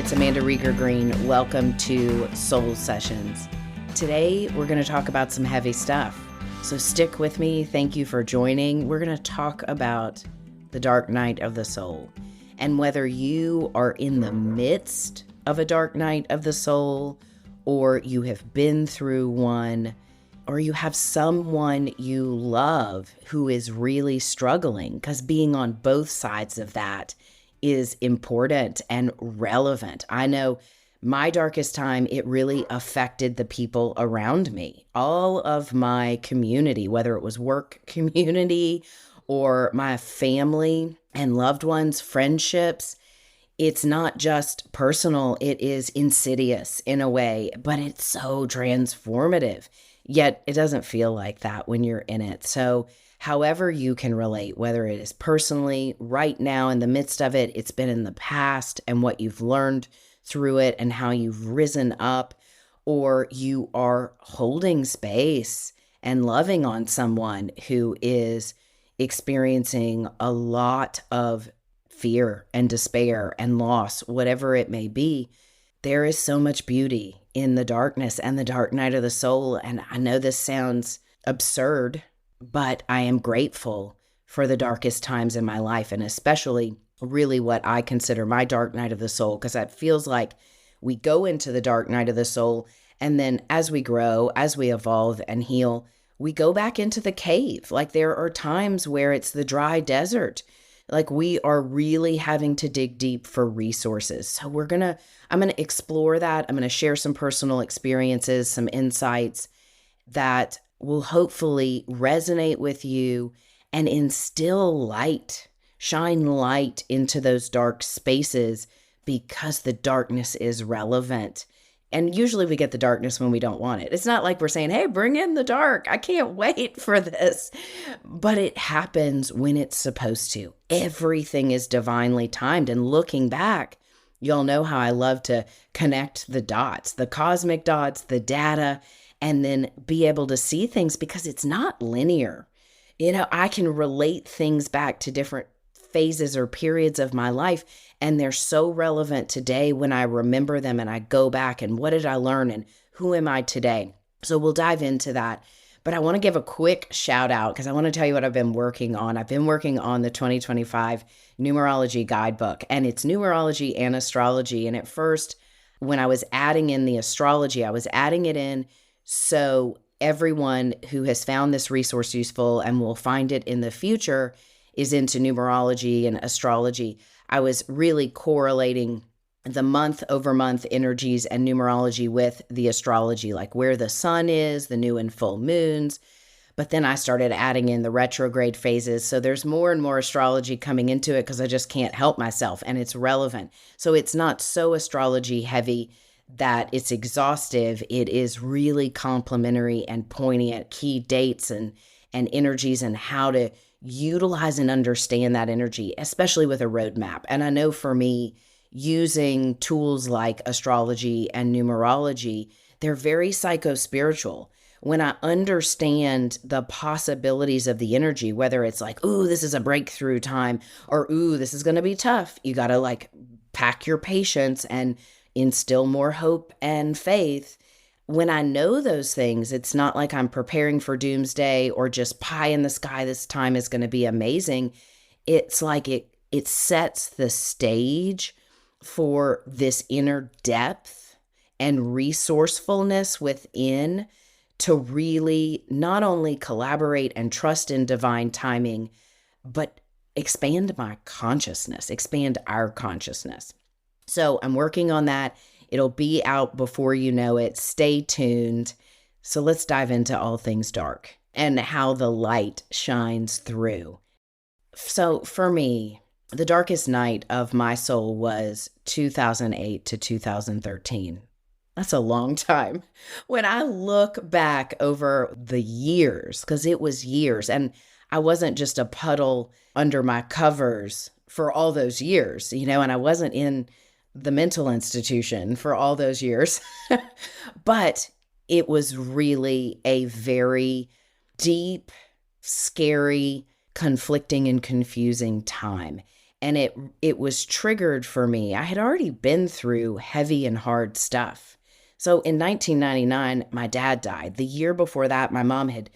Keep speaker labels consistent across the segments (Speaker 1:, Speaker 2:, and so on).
Speaker 1: it's Amanda Rieger Green. Welcome to Soul Sessions. Today, we're going to talk about some heavy stuff. So stick with me. Thank you for joining. We're going to talk about the dark night of the soul. And whether you are in the midst of a dark night of the soul, or you have been through one, or you have someone you love who is really struggling, because being on both sides of that is important and relevant. I know my darkest time, it really affected the people around me. All of my community, whether it was work community or my family and loved ones, friendships, it's not just personal, it is insidious in a way, but it's so transformative. Yet it doesn't feel like that when you're in it. So however you can relate, whether it is personally, right now in the midst of it, it's been in the past and what you've learned through it and how you've risen up, or you are holding space and loving on someone who is experiencing a lot of fear and despair and loss, whatever it may be, there is so much beauty in the darkness and the dark night of the soul. And I know this sounds absurd, but I am grateful for the darkest times in my life, and especially really what I consider my dark night of the soul, because it feels like we go into the dark night of the soul, and then as we grow, as we evolve and heal, we go back into the cave. Like there are times where it's the dry desert. Like we are really having to dig deep for resources. So I'm going to explore that. I'm going to share some personal experiences, some insights that will hopefully resonate with you and instill light, shine light into those dark spaces, because the darkness is relevant. And usually we get the darkness when we don't want it. It's not like we're saying, hey, bring in the dark. I can't wait for this. But it happens when it's supposed to. Everything is divinely timed. And looking back, y'all know how I love to connect the dots, the cosmic dots, the data, and then be able to see things, because it's not linear. You know, I can relate things back to different phases or periods of my life, and they're so relevant today when I remember them and I go back and what did I learn and who am I today? So we'll dive into that. But I want to give a quick shout out because I want to tell you what I've been working on. I've been working on the 2025 numerology guidebook, and it's numerology and astrology. And at first, when I was adding in the astrology, I was adding it in so everyone who has found this resource useful and will find it in the future is into numerology and astrology. I was really correlating the month-over-month energies and numerology with the astrology, like where the sun is, the new and full moons. But then I started adding in the retrograde phases. So there's more and more astrology coming into it because I just can't help myself, and it's relevant. So it's not so astrology heavy that it's exhaustive. It is really complementary and pointing at key dates and energies and how to utilize and understand that energy, especially with a roadmap. And I know for me, using tools like astrology and numerology, they're very psycho-spiritual. When I understand the possibilities of the energy, whether it's like, ooh, this is a breakthrough time, or ooh, this is going to be tough. You got to like pack your patience and instill more hope and faith. When I know those things, it's not like I'm preparing for doomsday or just pie in the sky, this time is going to be amazing. It's like it sets the stage for this inner depth and resourcefulness within to really not only collaborate and trust in divine timing, but expand my consciousness, expand our consciousness. So I'm working on that. It'll be out before you know it. Stay tuned. So let's dive into all things dark and how the light shines through. So for me, the darkest night of my soul was 2008 to 2013. That's a long time. When I look back over the years, because it was years, and I wasn't just a puddle under my covers for all those years, and I wasn't in the mental institution for all those years, but it was really a very deep, scary, conflicting, and confusing time. And it was triggered for me. I had already been through heavy and hard stuff. So in 1999, my dad died. The year before that, my mom had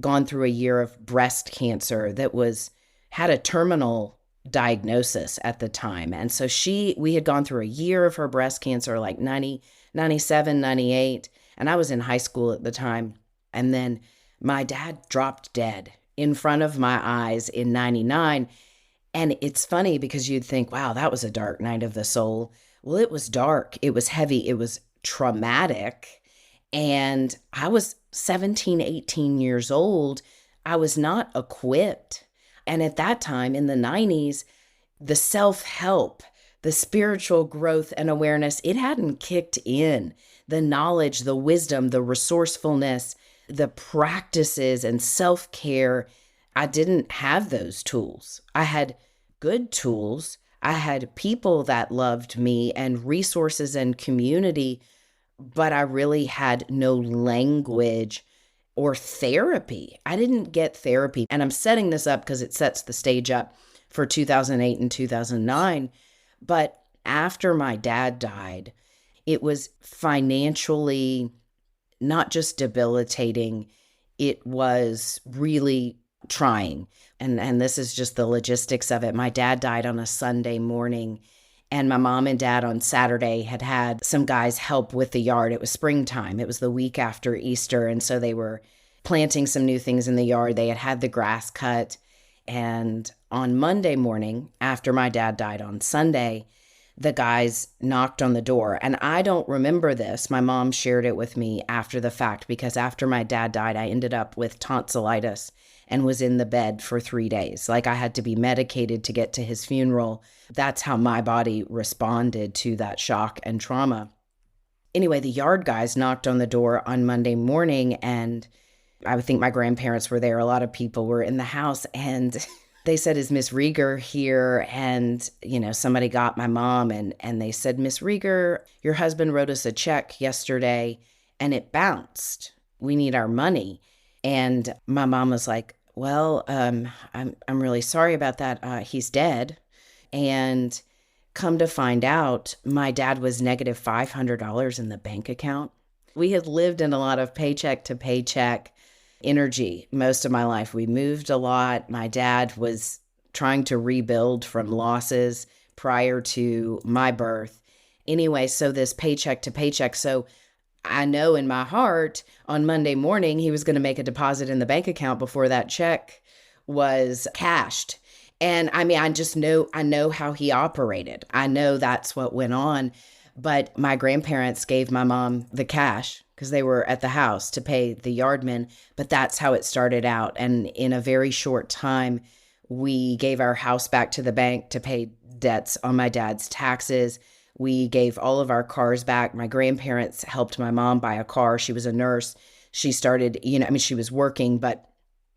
Speaker 1: gone through a year of breast cancer that had a terminal diagnosis at the time. And so we had gone through a year of her breast cancer, like 90, 97, 98. And I was in high school at the time. And then my dad dropped dead in front of my eyes in 99. And it's funny because you'd think, wow, that was a dark night of the soul. Well, it was dark. It was heavy. It was traumatic. And I was 17, 18 years old. I was not equipped. And at that time in the 90s, the self-help, the spiritual growth and awareness, it hadn't kicked in. The knowledge, the wisdom, the resourcefulness, the practices and self-care, I didn't have those tools. I had good tools. I had people that loved me and resources and community, but I really had no language or therapy. I didn't get therapy. And I'm setting this up because it sets the stage up for 2008 and 2009. But after my dad died, it was financially not just debilitating, it was really trying. And this is just the logistics of it. My dad died on a Sunday morning, and my mom and dad on Saturday had some guys help with the yard. It was springtime. It was the week after Easter. And so they were planting some new things in the yard. They had the grass cut. And on Monday morning, after my dad died on Sunday, the guys knocked on the door. And I don't remember this. My mom shared it with me after the fact, because after my dad died, I ended up with tonsillitis and was in the bed for 3 days. Like I had to be medicated to get to his funeral. That's how my body responded to that shock and trauma. Anyway, the yard guys knocked on the door on Monday morning, and I would think my grandparents were there. A lot of people were in the house, and they said, "Is Miss Rieger here?" And, somebody got my mom, and they said, "Miss Rieger, your husband wrote us a check yesterday and it bounced. We need our money." And my mom was like, "Well, I'm really sorry about that. He's dead." And come to find out, my dad was negative $500 in the bank account. We had lived in a lot of paycheck to paycheck energy most of my life. We moved a lot. My dad was trying to rebuild from losses prior to my birth. Anyway, so this paycheck to paycheck. So I know in my heart on Monday morning, he was going to make a deposit in the bank account before that check was cashed. And I mean, I know how he operated. I know that's what went on. But my grandparents gave my mom the cash because they were at the house to pay the yardman. But that's how it started out. And in a very short time, we gave our house back to the bank to pay debts on my dad's taxes. We gave all of our cars back. My grandparents helped my mom buy a car. She was a nurse. She started, she was working, but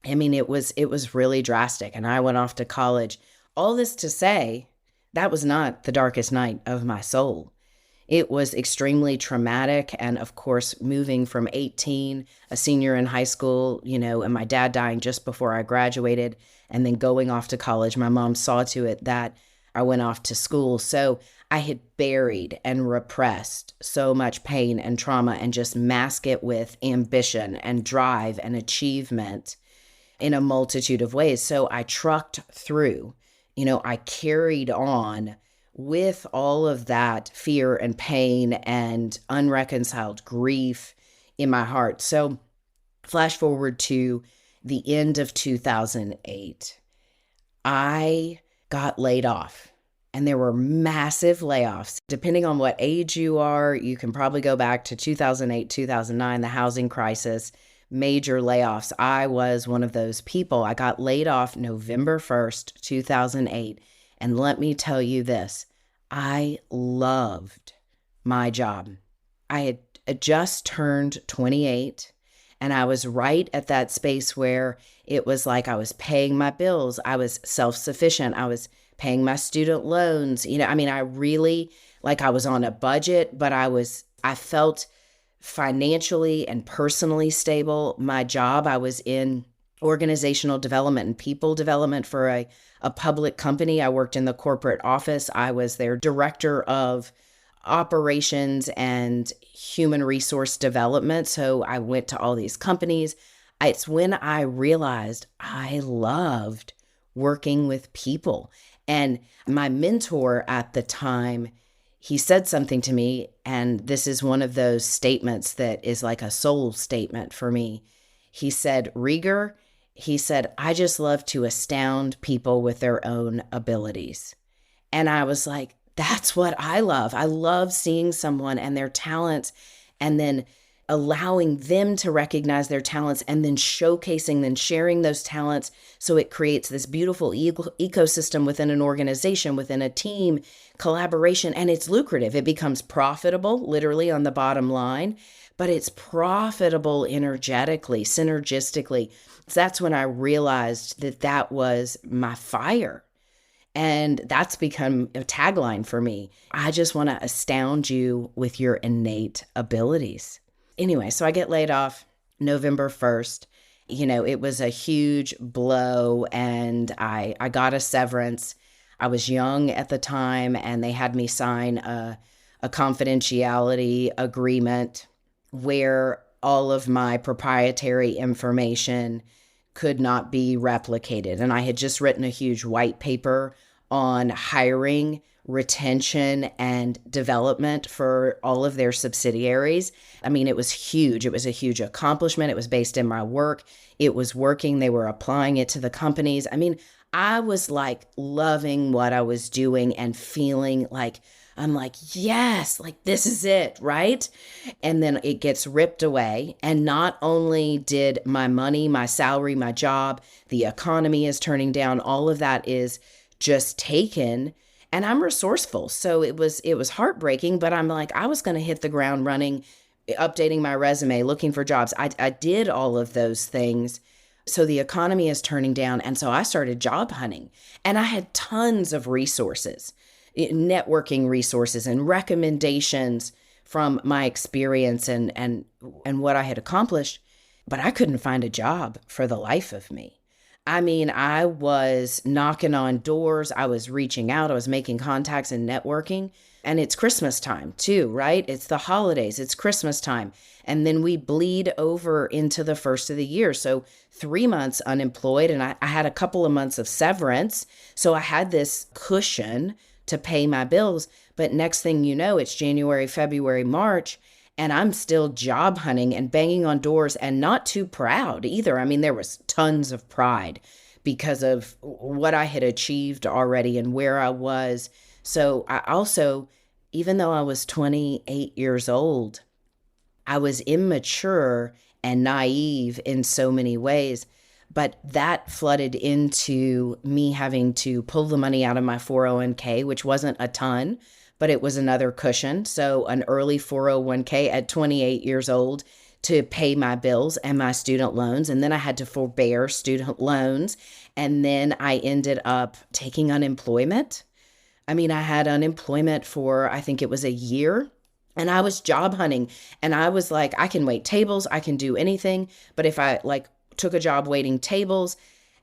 Speaker 1: it was really drastic. And I went off to college. All this to say, that was not the darkest night of my soul. It was extremely traumatic. And of course, moving from 18, a senior in high school, and my dad dying just before I graduated, and then going off to college, my mom saw to it that I went off to school. So I had buried and repressed so much pain and trauma and just mask it with ambition and drive and achievement in a multitude of ways. So I trucked through, I carried on with all of that fear and pain and unreconciled grief in my heart. So flash forward to the end of 2008, I got laid off. And there were massive layoffs. Depending on what age you are, you can probably go back to 2008, 2009, the housing crisis, major layoffs. I was one of those people. I got laid off November 1st, 2008. And let me tell you this, I loved my job. I had just turned 28, and I was right at that space where it was like I was paying my bills. I was self-sufficient. I was paying my student loans. I really, I was on a budget, but I felt financially and personally stable. My job I was in organizational development and people development for a public company. I worked in the corporate office. I was their director of operations and human resource development. So I went to all these companies. It's when I realized I loved working with people. And my mentor at the time, he said something to me, and this is one of those statements that is like a soul statement for me. He said, Rieger, he said, I just love to astound people with their own abilities. And I was like, that's what I love. I love seeing someone and their talents and then allowing them to recognize their talents and then showcasing, then sharing those talents. So it creates this beautiful ecosystem within an organization, within a team, collaboration, and it's lucrative. It becomes profitable, literally on the bottom line, but it's profitable energetically, synergistically. So that's when I realized that that was my fire. And that's become a tagline for me. I just want to astound you with your innate abilities. Anyway, so I get laid off November 1st. It was a huge blow, and I got a severance. I was young at the time, and they had me sign a confidentiality agreement where all of my proprietary information could not be replicated. And I had just written a huge white paper on hiring, retention, and development for all of their subsidiaries. I mean, it was huge. It was a huge accomplishment. It was based in my work. It was working. They were applying it to the companies. I mean, I was like loving what I was doing and feeling like, I'm like, yes, like this is it, right? And then it gets ripped away. And not only did my money, my salary, my job, the economy is turning down, all of that is just taken. And I'm resourceful. So it was heartbreaking, but I'm like, I was going to hit the ground running, updating my resume, looking for jobs. I did all of those things. So the economy is turning down. And so I started job hunting, and I had tons of resources, networking resources and recommendations from my experience and what I had accomplished, but I couldn't find a job for the life of me. I mean, I was knocking on doors. I was reaching out. I was making contacts and networking. And it's Christmas time too, right? It's the holidays. It's Christmas time. And then we bleed over into the first of the year. So 3 months unemployed. And I had a couple of months of severance. So I had this cushion to pay my bills. But next thing you know, it's January, February, March. And I'm still job hunting and banging on doors, and not too proud either. I mean, there was tons of pride because of what I had achieved already and where I was. So I also, even though I was 28 years old, I was immature and naive in so many ways. But that flooded into me having to pull the money out of my 401k, which wasn't a ton, but it was another cushion. So an early 401k at 28 years old to pay my bills and my student loans. And then I had to forbear student loans. And then I ended up taking unemployment. I mean, I had unemployment for, I think it was a year. And I was job hunting. And I was like, I can wait tables. I can do anything. But if I took a job waiting tables,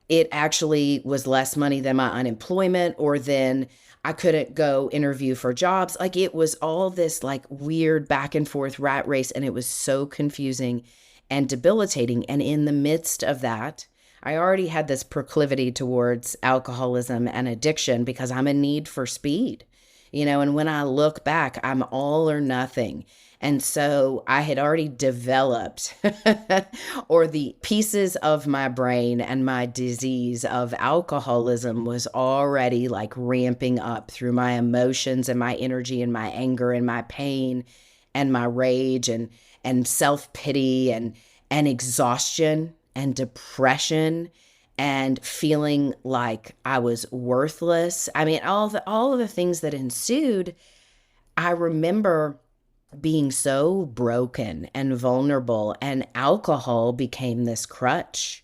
Speaker 1: it actually was less money than my unemployment, or then I couldn't go interview for jobs. Like, it was all this weird back and forth rat race, and it was so confusing and debilitating. And in the midst of that, I already had this proclivity towards alcoholism and addiction because I'm in need for speed, and when I look back, I'm all or nothing. And so I had already developed or the pieces of my brain and my disease of alcoholism was already ramping up through my emotions and my energy and my anger and my pain and my rage and self-pity and exhaustion and depression and feeling like I was worthless. I mean, all of the things that ensued. I remember being so broken and vulnerable, and alcohol became this crutch.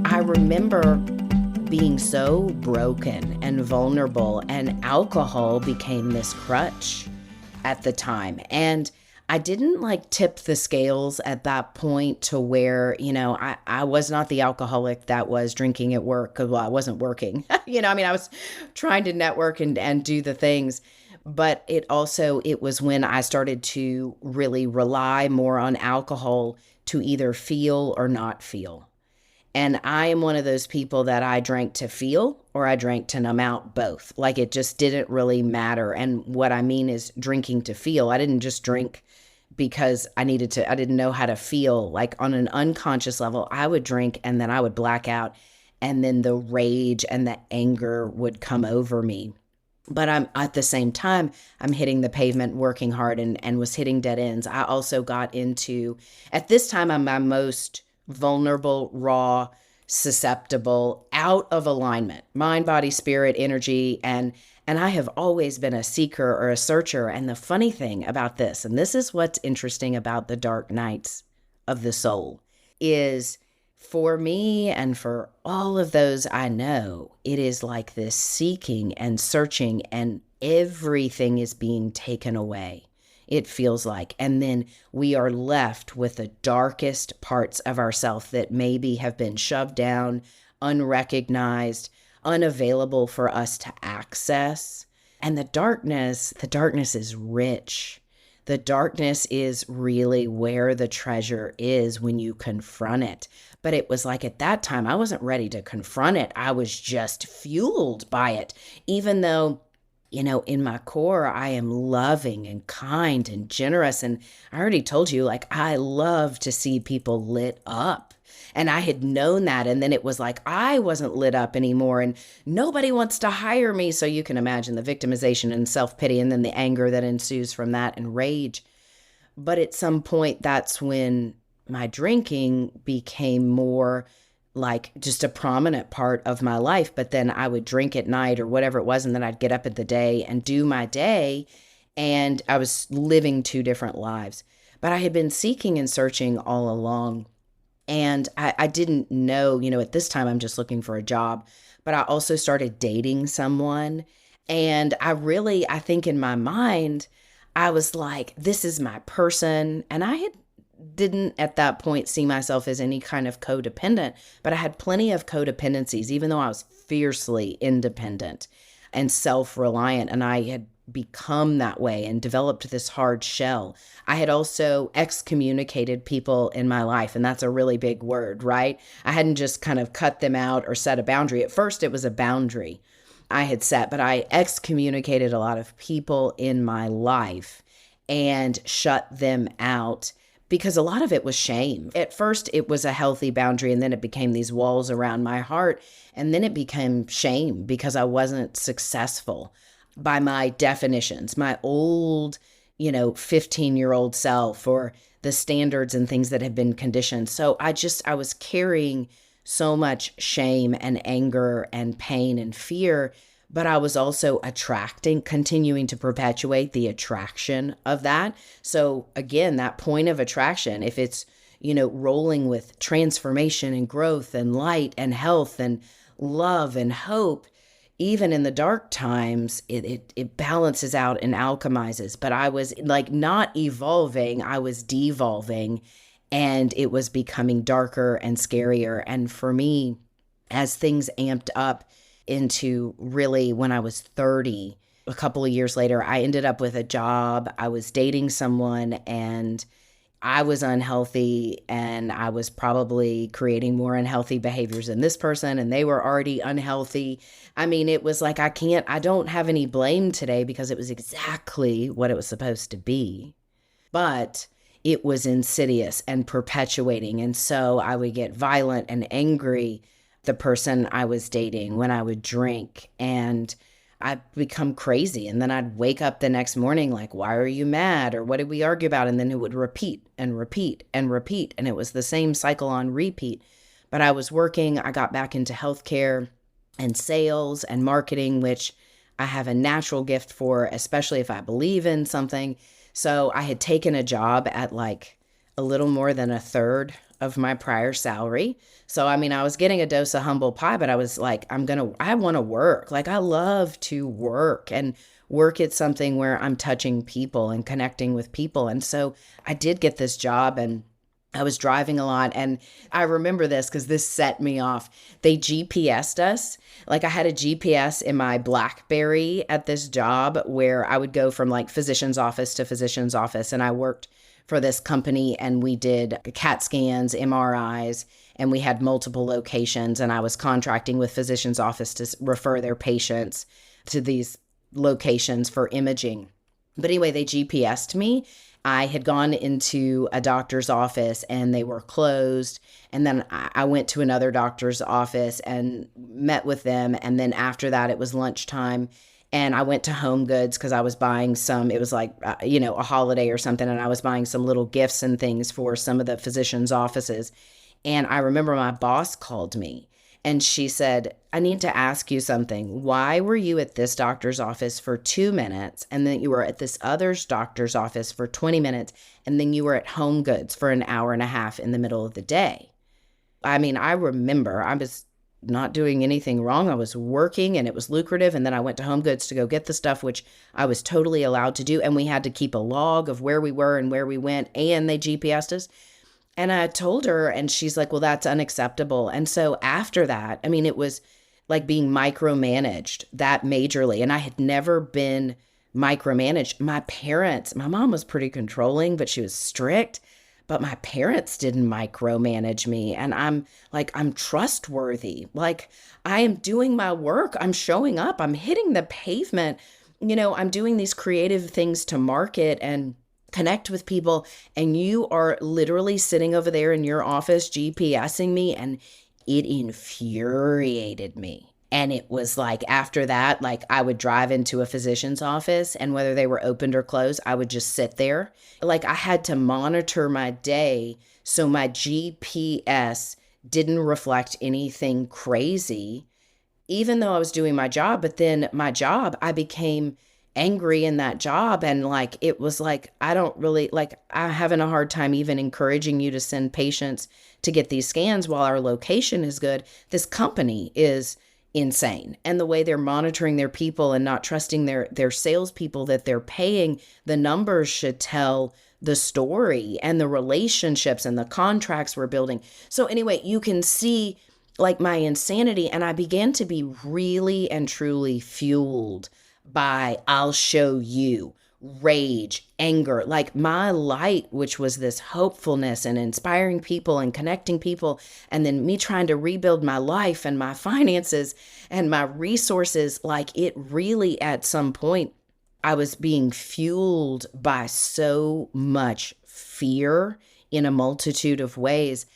Speaker 1: I remember being so broken and vulnerable, and alcohol became this crutch at the time. And I didn't like tip the scales at that point to where, I was not the alcoholic that was drinking at work because, well, I wasn't working. I was trying to network and do the things. But it was when I started to really rely more on alcohol to either feel or not feel. And I am one of those people that I drank to feel or I drank to numb out, both. Like it just didn't really matter. And what I mean is drinking to feel. I didn't just drink because I didn't know how to feel. Like on an unconscious level, I would drink and then I would black out. And then the rage and the anger would come over me. But I'm at the same time, I'm hitting the pavement, working hard and was hitting dead ends. I also got into, at this time, I'm my most vulnerable, raw, susceptible, out of alignment, mind, body, spirit, energy. And I have always been a seeker or a searcher. And the funny thing about this, and this is what's interesting about the dark nights of the soul, is for me and for all of those I know, it is like this seeking and searching and everything is being taken away. It feels like. And then we are left with the darkest parts of ourselves that maybe have been shoved down, unrecognized, unavailable for us to access. And the darkness is rich. The darkness is really where the treasure is when you confront it. But it was like at that time, I wasn't ready to confront it. I was just fueled by it, even though in my core, I am loving and kind and generous. And I already told you, like, I love to see people lit up. And I had known that. And then it was like, I wasn't lit up anymore and nobody wants to hire me. So you can imagine the victimization and self-pity and then the anger that ensues from that and rage. But at some point, that's when my drinking became more like just a prominent part of my life. But then I would drink at night or whatever it was. And then I'd get up at the day and do my day. And I was living two different lives. But I had been seeking and searching all along. And I didn't know, at this time I'm just looking for a job. But I also started dating someone. And I think in my mind, I was like, this is my person. And I didn't at that point see myself as any kind of codependent, but I had plenty of codependencies, even though I was fiercely independent and self-reliant, and I had become that way and developed this hard shell. I had also excommunicated people in my life, and that's a really big word, right? I hadn't just kind of cut them out or set a boundary. At first, it was a boundary I had set, but I excommunicated a lot of people in my life and shut them out because a lot of it was shame. At first, it was a healthy boundary, and then it became these walls around my heart, and then it became shame because I wasn't successful by my definitions, my old, 15-year-old self, or the standards and things that had been conditioned. So I was carrying so much shame and anger and pain and fear, but I was also continuing to perpetuate the attraction of that. So again, that point of attraction, if it's, rolling with transformation and growth and light and health and love and hope, even in the dark times, it balances out and alchemizes. But I was like not evolving, I was devolving, and it was becoming darker and scarier. And for me, as things amped up into really when I was 30, a couple of years later, I ended up with a job. I was dating someone and I was unhealthy, and I was probably creating more unhealthy behaviors than this person, and they were already unhealthy. I mean, it was like, I don't have any blame today because it was exactly what it was supposed to be. But it was insidious and perpetuating. And so I would get violent and angry, the person I was dating, when I would drink, and I'd become crazy. And then I'd wake up the next morning like, why are you mad? Or what did we argue about? And then it would repeat and repeat and repeat. And it was the same cycle on repeat. But I was working. I got back into healthcare and sales and marketing, which I have a natural gift for, especially if I believe in something. So I had taken a job at like a little more than a third of my prior salary. So, I was getting a dose of humble pie, but I was like, I want to work. Like, I love to work. And work at something where I'm touching people and connecting with people. And so I did get this job, and I was driving a lot. And I remember this because this set me off. They GPSed us. Like, I had a GPS in my BlackBerry at this job where I would go from like physician's office to physician's office. And I worked for this company, and we did CAT scans, MRIs, and we had multiple locations. And I was contracting with physician's office to refer their patients to these locations for imaging. But anyway, they GPSed me. I had gone into a doctor's office and they were closed. And then I went to another doctor's office and met with them. And then after that, it was lunchtime. And I went to Home Goods because I was buying some, it was like, a holiday or something. And I was buying some little gifts and things for some of the physicians' offices. And I remember my boss called me. And she said, I need to ask you something. Why were you at this doctor's office for 2 minutes, and then you were at this other doctor's office for 20 minutes, and then you were at Home Goods for an hour and a half in the middle of the day? I mean, I remember I was not doing anything wrong. I was working and it was lucrative. And then I went to Home Goods to go get the stuff, which I was totally allowed to do. And we had to keep a log of where we were and where we went, and they GPSed us. And I told her, and she's like, well, that's unacceptable. And so after that, I mean, it was like being micromanaged that majorly. And I had never been micromanaged. My mom was pretty controlling, but she was strict. But my parents didn't micromanage me. And I'm trustworthy. Like, I am doing my work. I'm showing up. I'm hitting the pavement. I'm doing these creative things to market and connect with people, and you are literally sitting over there in your office GPSing me, and it infuriated me. And it was like, after that, like, I would drive into a physician's office, and whether they were opened or closed, I would just sit there. Like, I had to monitor my day so my GPS didn't reflect anything crazy, even though I was doing my job. But then my job, I became angry in that job. And like, it was like, I'm having a hard time even encouraging you to send patients to get these scans while our location is good. This company is insane. And the way they're monitoring their people and not trusting their salespeople that they're paying, the numbers should tell the story, and the relationships and the contracts we're building. So anyway, you can see like my insanity. And I began to be really and truly fueled by I'll show you, rage, anger, like my light, which was this hopefulness and inspiring people and connecting people. And then me trying to rebuild my life and my finances and my resources. Like, it really, at some point, I was being fueled by so much fear in a multitude of ways,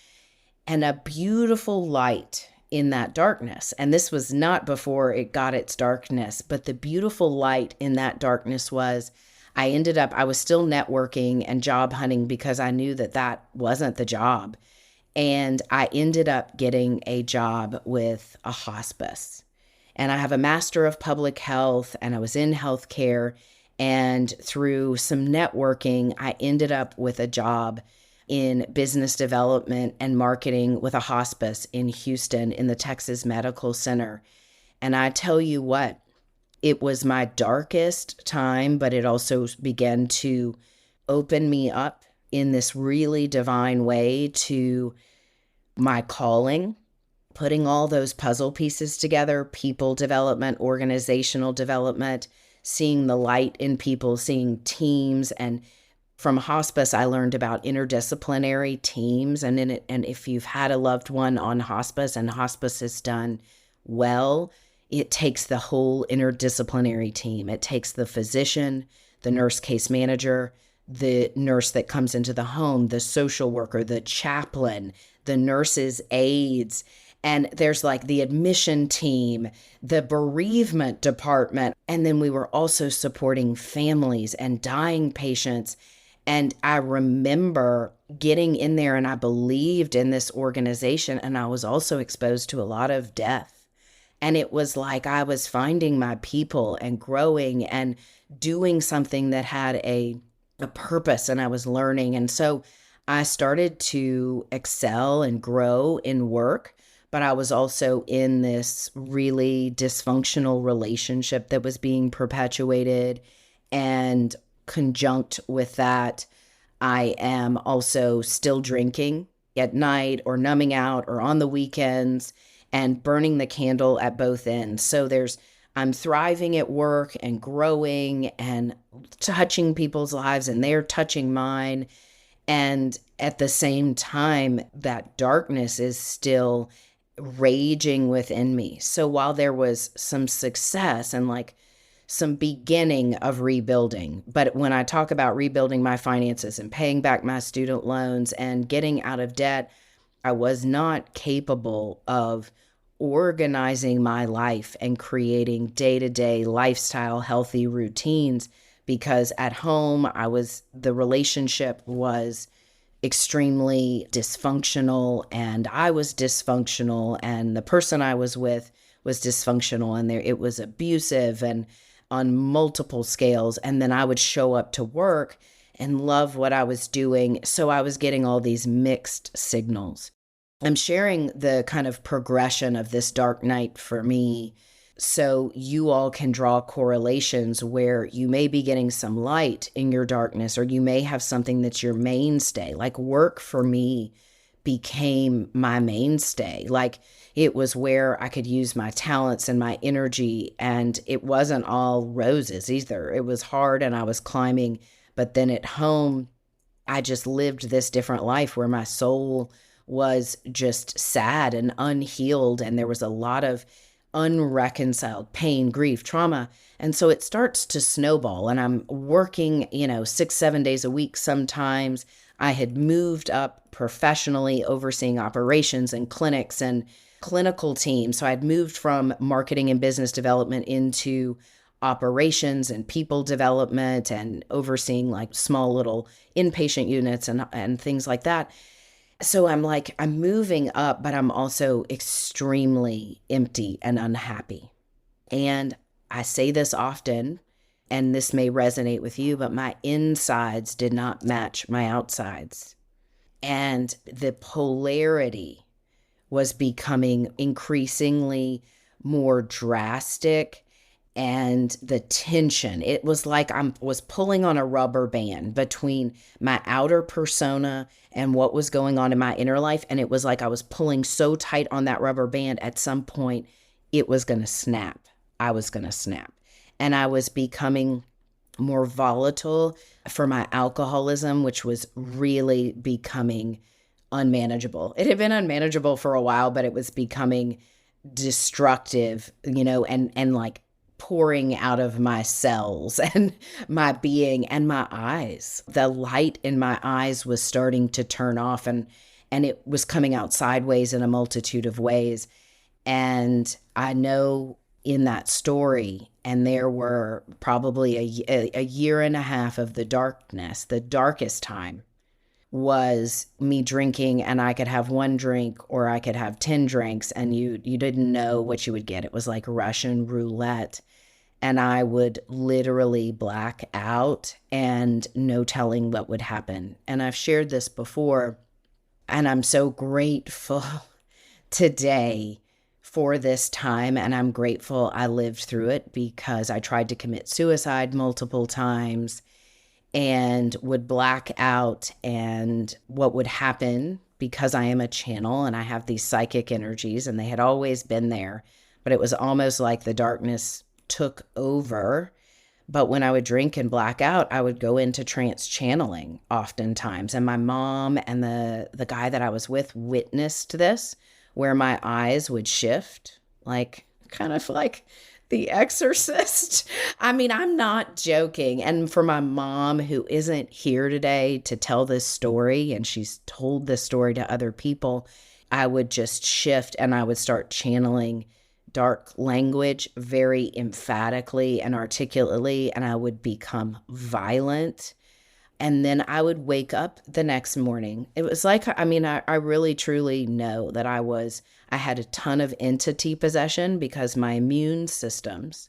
Speaker 1: and a beautiful light in that darkness. And this was not before it got its darkness, but the beautiful light in that darkness was I was still networking and job hunting because I knew that wasn't the job. And I ended up getting a job with a hospice. And I have a master of public health, and I was in healthcare. And through some networking, I ended up with a job in business development and marketing with a hospice in Houston in the Texas Medical Center. And I tell you what, it was my darkest time, but it also began to open me up in this really divine way to my calling, putting all those puzzle pieces together, people development, organizational development, seeing the light in people, seeing teams. And from hospice, I learned about interdisciplinary teams. And if you've had a loved one on hospice and hospice is done well, it takes the whole interdisciplinary team. It takes the physician, the nurse case manager, the nurse that comes into the home, the social worker, the chaplain, the nurse's aides. And there's like the admission team, the bereavement department. And then we were also supporting families and dying patients. And I remember getting in there, and I believed in this organization, and I was also exposed to a lot of death. And it was like I was finding my people and growing and doing something that had a purpose, and I was learning. And so I started to excel and grow in work, but I was also in this really dysfunctional relationship that was being perpetuated. And conjunct with that, I am also still drinking at night or numbing out or on the weekends and burning the candle at both ends. So I'm thriving at work and growing and touching people's lives and they're touching mine. And at the same time, that darkness is still raging within me. So while there was some success and like some beginning of rebuilding, but when I talk about rebuilding my finances and paying back my student loans and getting out of debt, I was not capable of organizing my life and creating day-to-day lifestyle healthy routines because at home the relationship was extremely dysfunctional and I was dysfunctional and the person I was with was dysfunctional and it was abusive and on multiple scales. And then I would show up to work and love what I was doing. So I was getting all these mixed signals. I'm sharing the kind of progression of this dark night for me so you all can draw correlations where you may be getting some light in your darkness or you may have something that's your mainstay. Like work for me became my mainstay. Like it was where I could use my talents and my energy, and it wasn't all roses either. It was hard and I was climbing, but then at home, I just lived this different life where my soul was just sad and unhealed, and there was a lot of unreconciled pain, grief, trauma. And so it starts to snowball, and I'm working, 6-7 days a week sometimes. I had moved up professionally, overseeing operations and clinics and clinical teams. So I'd moved from marketing and business development into operations and people development and overseeing like small little inpatient units and things like that. So I'm moving up, but I'm also extremely empty and unhappy. And I say this often, and this may resonate with you, but my insides did not match my outsides. And the polarity was becoming increasingly more drastic, and the tension, it was like I was pulling on a rubber band between my outer persona and what was going on in my inner life. And it was like I was pulling so tight on that rubber band, at some point it was going to snap. I was going to snap. And I was becoming more volatile for my alcoholism, which was really becoming unmanageable. It had been unmanageable for a while, but it was becoming destructive, and like pouring out of my cells and my being and my eyes. The light in my eyes was starting to turn off, and it was coming out sideways in a multitude of ways. And I know in that story, and there were probably a year and a half of the darkness, the darkest time was me drinking, and I could have one drink or I could have 10 drinks, and you didn't know what you would get. It was like Russian roulette. And I would literally black out and no telling what would happen. And I've shared this before, and I'm so grateful today for this time. And I'm grateful I lived through it, because I tried to commit suicide multiple times and would black out. And what would happen, because I am a channel and I have these psychic energies, and they had always been there, but it was almost like the darkness took over. But when I would drink and black out, I would go into trance channeling oftentimes. And my mom and the guy that I was with witnessed this, where my eyes would shift, like kind of like The Exorcist. I mean, I'm not joking. And for my mom, who isn't here today to tell this story, and she's told this story to other people, I would just shift and I would start channeling dark language very emphatically and articulately, and I would become violent. And then I would wake up the next morning. It was like, I really truly know that I had a ton of entity possession, because my immune systems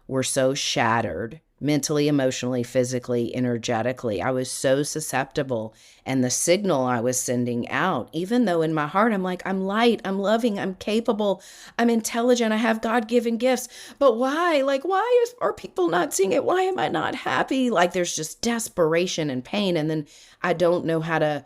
Speaker 1: were so shattered mentally, emotionally, physically, energetically. I was so susceptible. And the signal I was sending out, even though in my heart, I'm like, I'm light, I'm loving, I'm capable, I'm intelligent, I have God-given gifts. But why? Like, are people not seeing it? Why am I not happy? Like, there's just desperation and pain. And then I don't know how to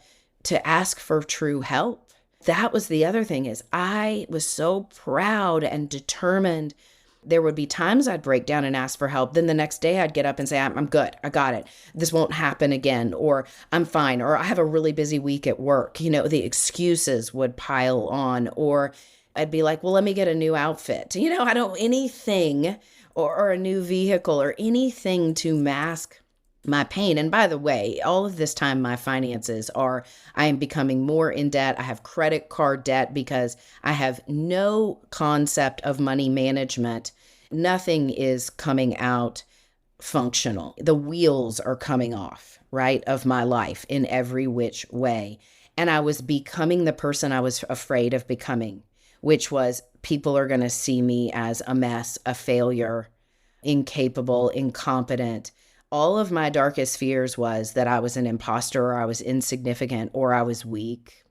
Speaker 1: ask for true help. That was the other thing, is I was so proud and determined. There would be times I'd break down and ask for help. Then the next day I'd get up and say, I'm good. I got it. This won't happen again. Or I'm fine. Or I have a really busy week at work. You know, the excuses would pile on. Or I'd be like, well, let me get a new outfit. You know, I don't, anything, or a new vehicle or anything to mask my pain. And by the way, all of this time, my finances I am becoming more in debt. I have credit card debt because I have no concept of money management. Nothing is coming out functional. The wheels are coming off, right, of my life in every which way. And I was becoming the person I was afraid of becoming, which was people are going to see me as a mess, a failure, incapable, incompetent. All of my darkest fears was that I was an imposter, or I was insignificant, or I was weak.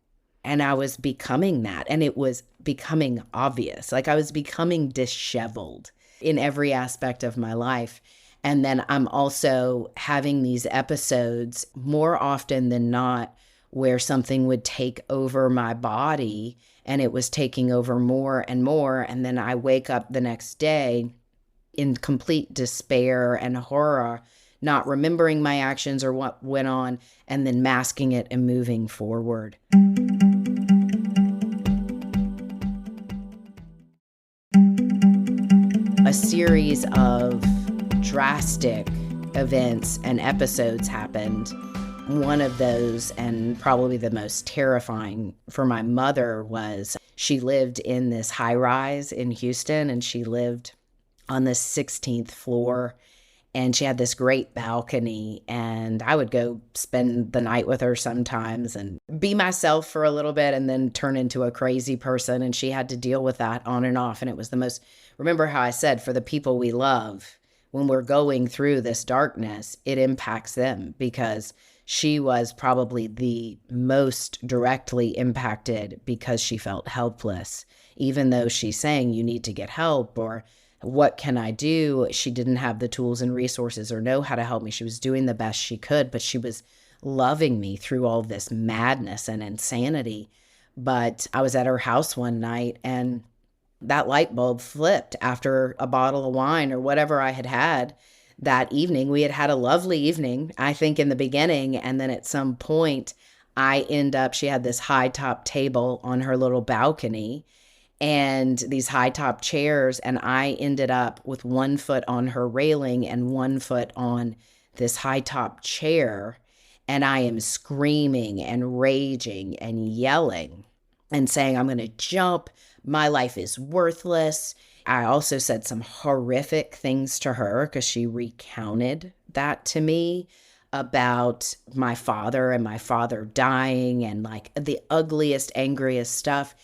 Speaker 1: And I was becoming that. And it was becoming obvious. Like, I was becoming disheveled in every aspect of my life. And then I'm also having these episodes more often than not where something would take over my body, and it was taking over more and more. And then I wake up the next day in complete despair and horror, not remembering my actions or what went on, and then masking it and moving forward. A series of drastic events and episodes happened. One of those, and probably the most terrifying for my mother, was she lived in this high rise in Houston, and she lived on the 16th floor. And she had this great balcony, and I would go spend the night with her sometimes and be myself for a little bit and then turn into a crazy person. And she had to deal with that on and off. And it was the most, remember how I said, for the people we love, when we're going through this darkness, it impacts them, because she was probably the most directly impacted because she felt helpless. Even though she's saying you need to get help, or what can I do? She didn't have the tools and resources or know how to help me. She was doing the best she could, but she was loving me through all this madness and insanity. But I was at her house one night, and that light bulb flipped after a bottle of wine or whatever I had had that evening. We had had a lovely evening, I think, in the beginning. And then at some point, she had this high top table on her little balcony, and these high top chairs, and I ended up with one foot on her railing and one foot on this high top chair. And I am screaming and raging and yelling and saying, I'm going to jump. My life is worthless. I also said some horrific things to her, because she recounted that to me, about my father and my father dying, and like the ugliest, angriest stuff.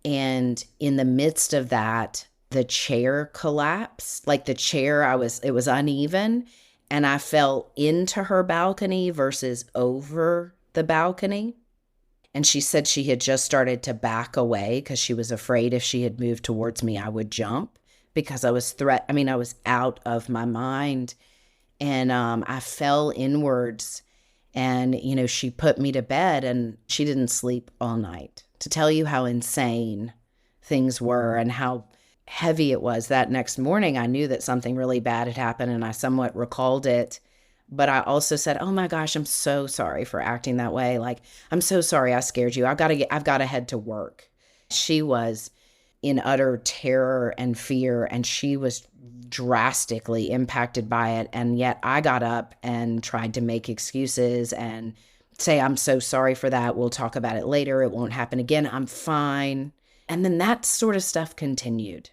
Speaker 1: And in the midst of that, the chair collapsed. Like, the chair, it was uneven, and I fell into her balcony versus over the balcony. And she said she had just started to back away because she was afraid if she had moved towards me, I would jump, because I was I was out of my mind. And I fell inwards, and, she put me to bed, and she didn't sleep all night. To tell you how insane things were and how heavy it was, that next morning, I knew that something really bad had happened, and I somewhat recalled it. But I also said, oh my gosh, I'm so sorry for acting that way. Like, I'm so sorry I scared you. I've got to head to work. She was in utter terror and fear, and she was drastically impacted by it. And yet I got up and tried to make excuses and say, I'm so sorry for that. We'll talk about it later. It won't happen again. I'm fine. And then that sort of stuff continued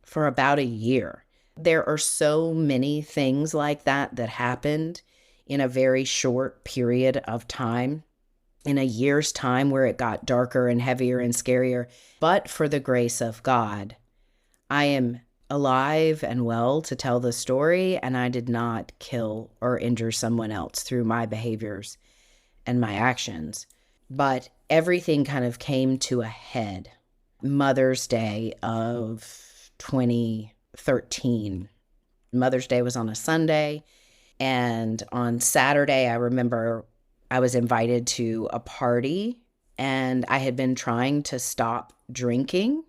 Speaker 1: for about a year. There are so many things like that happened in a very short period of time, in a year's time, where it got darker and heavier and scarier. But for the grace of God, I am alive and well to tell the story, and I did not kill or injure someone else through my behaviors and my actions. But everything kind of came to a head Mother's Day of 2013. Mother's Day was on a Sunday, and on Saturday, I remember I was invited to a party, and I had been trying to stop drinking.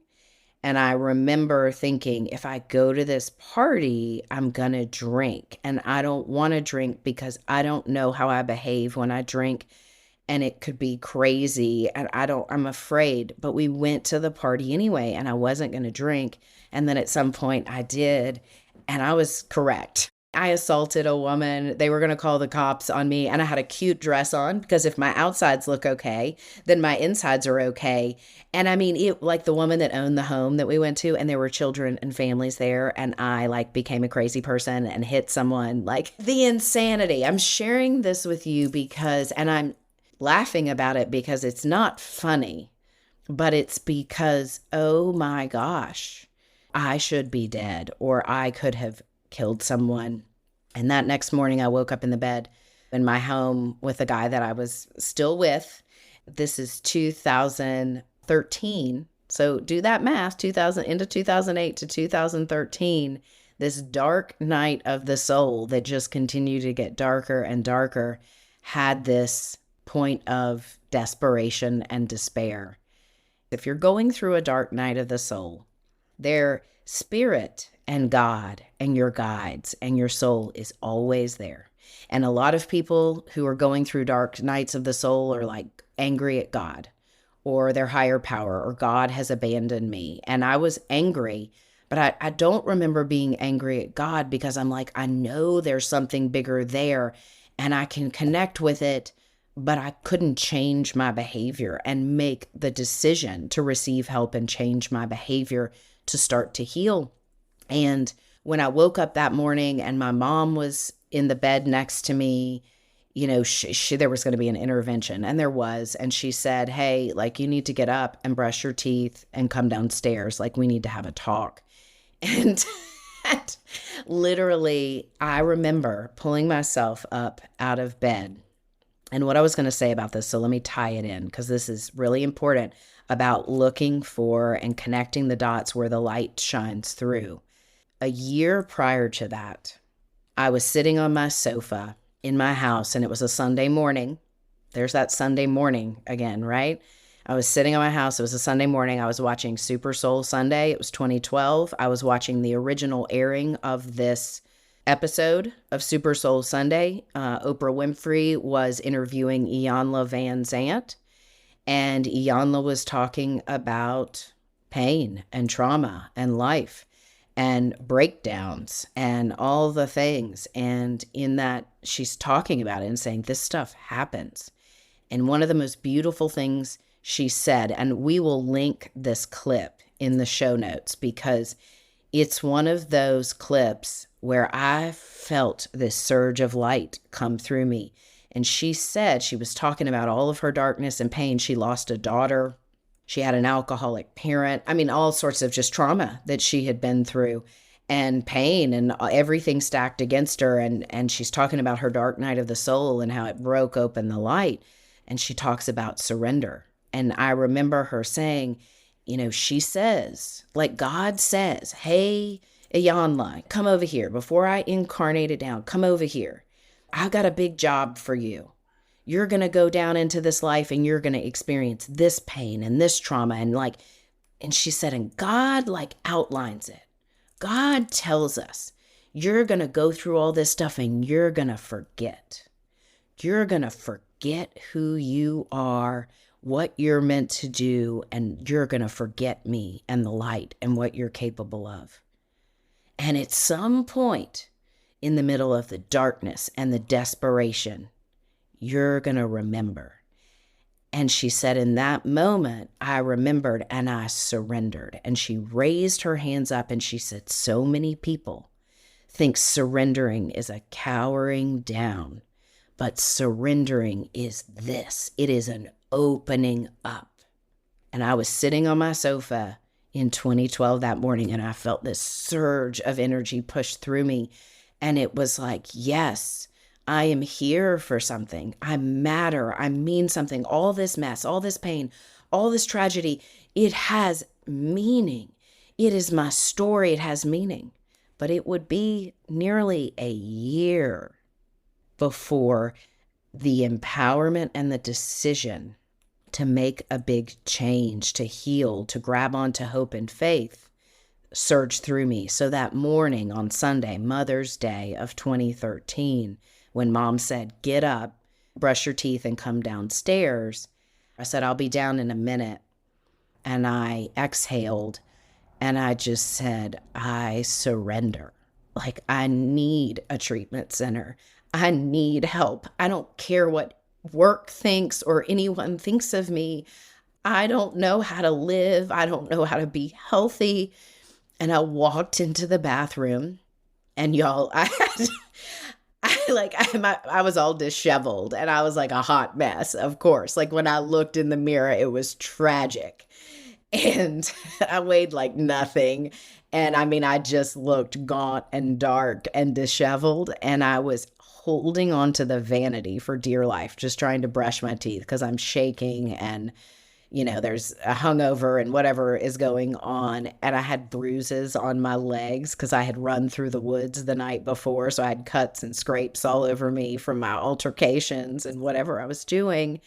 Speaker 1: And I remember thinking, if I go to this party, I'm going to drink. And I don't want to drink because I don't know how I behave when I drink. And it could be crazy. And I'm afraid. But we went to the party anyway, and I wasn't going to drink. And then at some point I did. And I was correct. I assaulted a woman. They were going to call the cops on me, and I had a cute dress on because if my outsides look okay, then my insides are okay. And I mean, it, like the woman that owned the home that we went to, and there were children and families there, and I like became a crazy person and hit someone, like the insanity. I'm sharing this with you because, and I'm laughing about it because it's not funny, but it's because, oh my gosh, I should be dead, or I could have killed someone. And that next morning, I woke up in the bed in my home with a guy that I was still with. This is 2013. So do that math, 2000 into 2008 to 2013, this dark night of the soul that just continued to get darker and darker had this point of desperation and despair. If you're going through a dark night of the soul, their spirit and God and your guides and your soul is always there. And a lot of people who are going through dark nights of the soul are like angry at God or their higher power, or God has abandoned me. And I was angry, but I don't remember being angry at God because I'm like, I know there's something bigger there and I can connect with it, but I couldn't change my behavior and make the decision to receive help and change my behavior to start to heal. And when I woke up that morning and my mom was in the bed next to me, you know, there was going to be an intervention, and there was. And she said, hey, like, you need to get up and brush your teeth and come downstairs. Like, we need to have a talk. And literally, I remember pulling myself up out of bed. And what I was going to say about this, so let me tie it in because this is really important about looking for and connecting the dots where the light shines through. A year prior to that, I was sitting on my sofa in my house, and it was a Sunday morning. There's that Sunday morning again, right? I was sitting on my house. It was a Sunday morning. I was watching Super Soul Sunday. It was 2012. I was watching the original airing of this episode of Super Soul Sunday. Oprah Winfrey was interviewing Iyanla Vanzant, and Iyanla was talking about pain and trauma and life and breakdowns and all the things. And in that, she's talking about it and saying, this stuff happens. And one of the most beautiful things she said, and we will link this clip in the show notes because it's one of those clips where I felt this surge of light come through me. And she said, she was talking about all of her darkness and pain. She lost a daughter. She had an alcoholic parent. I mean, all sorts of just trauma that she had been through and pain and everything stacked against her. And she's talking about her dark night of the soul and how it broke open the light. And she talks about surrender. And I remember her saying, you know, she says, like God says, hey, Iyanla, come over here. Before I incarnate it down, come over here. I've got a big job for you. You're going to go down into this life and you're going to experience this pain and this trauma. And she said, and God outlines it. God tells us you're going to go through all this stuff and you're going to forget. You're going to forget who you are, what you're meant to do, and you're going to forget me and the light and what you're capable of. And at some point in the middle of the darkness and the desperation, you're going to remember. And she said, in that moment, I remembered and I surrendered. And she raised her hands up and she said, so many people think surrendering is a cowering down, but surrendering is this. It is an opening up. And I was sitting on my sofa in 2012 that morning, and I felt this surge of energy push through me. And it was like, yes, I am here for something. I matter. I mean something. All this mess, all this pain, all this tragedy, it has meaning. It is my story. It has meaning. But it would be nearly a year before the empowerment and the decision to make a big change, to heal, to grab onto hope and faith surged through me. So that morning on Sunday, Mother's Day of 2013, when Mom said, get up, brush your teeth, and come downstairs, I said, I'll be down in a minute. And I exhaled and I just said, I surrender. Like, I need a treatment center. I need help. I don't care what work thinks or anyone thinks of me. I don't know how to live. I don't know how to be healthy. And I walked into the bathroom, and y'all, I was all disheveled, and I was like a hot mess, of course. Like, when I looked in the mirror, it was tragic. And I weighed like nothing. And I mean, I just looked gaunt and dark and disheveled. And I was holding on to the vanity for dear life, just trying to brush my teeth because I'm shaking and, there's a hungover and whatever is going on. And I had bruises on my legs because I had run through the woods the night before. So I had cuts and scrapes all over me from my altercations and whatever I was doing.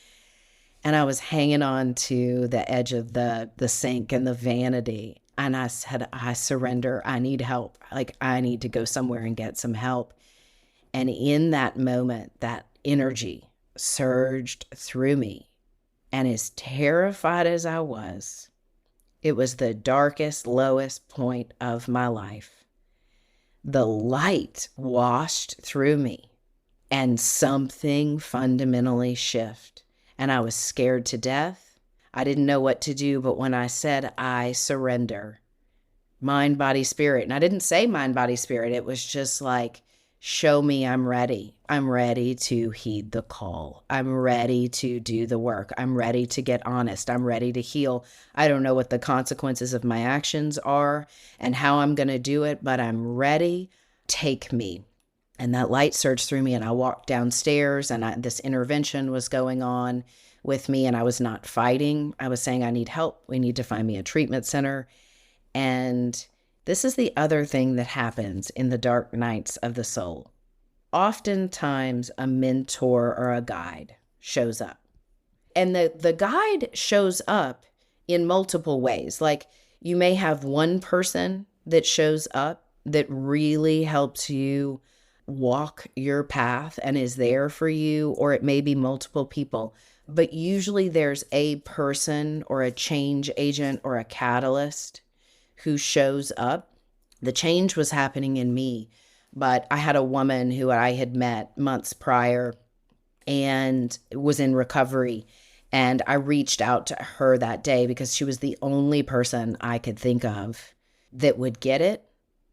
Speaker 1: And I was hanging on to the edge of the sink and the vanity. And I said, I surrender. I need help. Like, I need to go somewhere and get some help. And in that moment, that energy surged through me. And as terrified as I was, it was the darkest, lowest point of my life. The light washed through me and something fundamentally shifted. And I was scared to death. I didn't know what to do, but when I said, I surrender, mind, body, spirit, and I didn't say mind, body, spirit, it was just like, show me I'm ready. I'm ready to heed the call. I'm ready to do the work. I'm ready to get honest. I'm ready to heal. I don't know what the consequences of my actions are and how I'm going to do it, but I'm ready. Take me. And that light surged through me, and I walked downstairs, and this intervention was going on with me, and I was not fighting. I was saying, I need help. We need to find me a treatment center. And this is the other thing that happens in the dark nights of the soul. Oftentimes, a mentor or a guide shows up. And the guide shows up in multiple ways. Like, you may have one person that shows up that really helps you walk your path and is there for you, or it may be multiple people. But usually there's a person or a change agent or a catalyst who shows up. The change was happening in me, but I had a woman who I had met months prior and was in recovery. And I reached out to her that day because she was the only person I could think of that would get it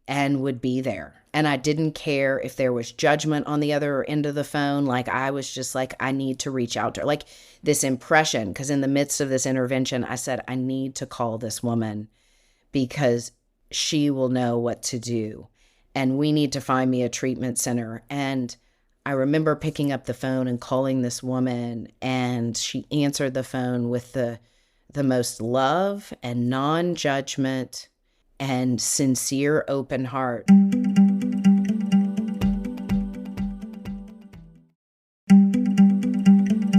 Speaker 1: and would be there. And I didn't care if there was judgment on the other end of the phone. Like, I was just like, I need to reach out to her. Like, this impression, because in the midst of this intervention, I said, I need to call this woman because she will know what to do. And we need to find me a treatment center. And I remember picking up the phone and calling this woman, and she answered the phone with the most love and non-judgment and sincere open heart.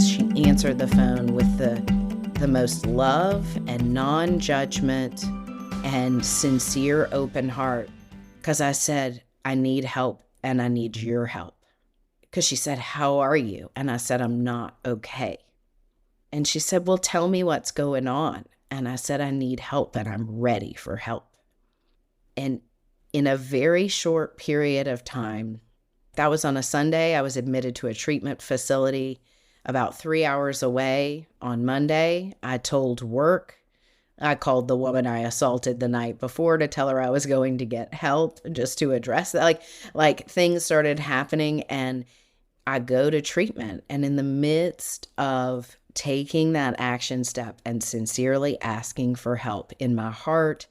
Speaker 1: She answered the phone with the most love and non-judgment and sincere open heart, because I said, I need help and I need your help. Because she said, how are you? And I said, I'm not okay. And she said, well, tell me what's going on. And I said, I need help and I'm ready for help. And in a very short period of time, that was on a Sunday, I was admitted to a treatment facility about 3 hours away. On Monday, I told work. I called the woman I assaulted the night before to tell her I was going to get help, just to address that. Like things started happening, and I go to treatment, and in the midst of taking that action step and sincerely asking for help in my heart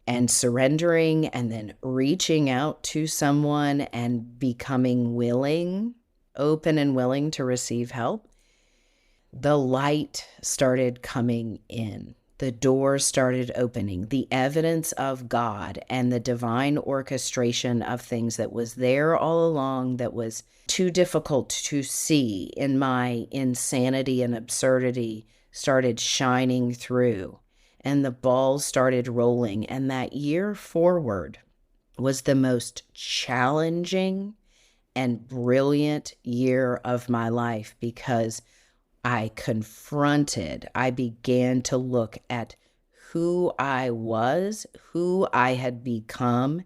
Speaker 1: and surrendering and then reaching out to someone and becoming willing, open and willing to receive help, the light started coming in. The door started opening. The evidence of God and the divine orchestration of things that was there all along, that was too difficult to see in my insanity and absurdity, started shining through. And the ball started rolling. And that year forward was the most challenging and brilliant year of my life, because I began to look at who I was, who I had become,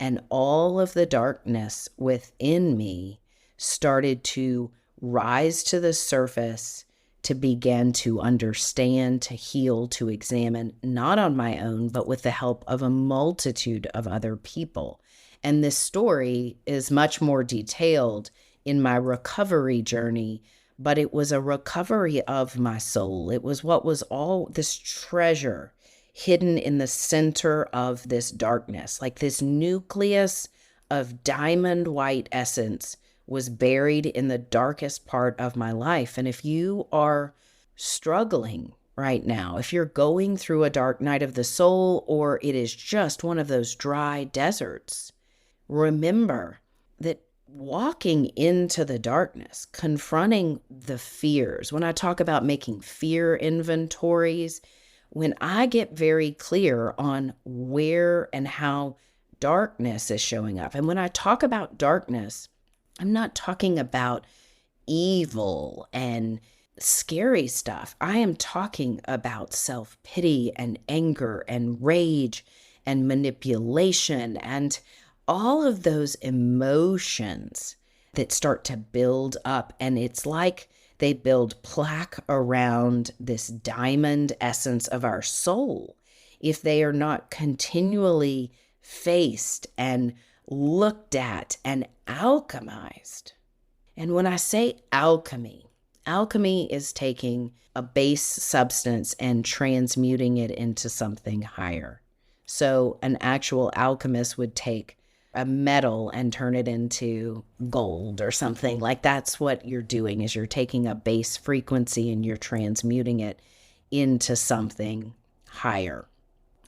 Speaker 1: and all of the darkness within me started to rise to the surface, to begin to understand, to heal, to examine, not on my own, but with the help of a multitude of other people. And this story is much more detailed in my recovery journey, but it was a recovery of my soul. It was what was all this treasure hidden in the center of this darkness, like this nucleus of diamond white essence was buried in the darkest part of my life. And if you are struggling right now, if you're going through a dark night of the soul, or it is just one of those dry deserts, remember that walking into the darkness, confronting the fears. When I talk about making fear inventories, when I get very clear on where and how darkness is showing up. And when I talk about darkness, I'm not talking about evil and scary stuff. I am talking about self-pity and anger and rage and manipulation and all of those emotions that start to build up. And it's like they build plaque around this diamond essence of our soul if they are not continually faced and looked at and alchemized. And when I say alchemy, alchemy is taking a base substance and transmuting it into something higher. So an actual alchemist would take a metal and turn it into gold or something. Like, that's what you're doing, is you're taking a base frequency and you're transmuting it into something higher.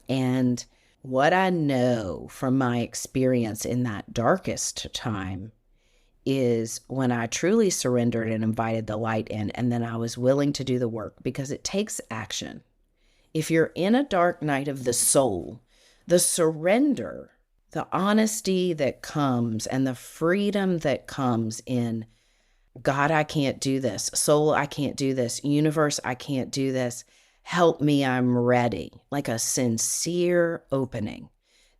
Speaker 1: And what I know from my experience in that darkest time is when I truly surrendered and invited the light in, and then I was willing to do the work, because it takes action. If you're in a dark night of the soul, the surrender, the honesty that comes and the freedom that comes in, God, I can't do this. Soul, I can't do this. Universe, I can't do this. Help me, I'm ready. Like a sincere opening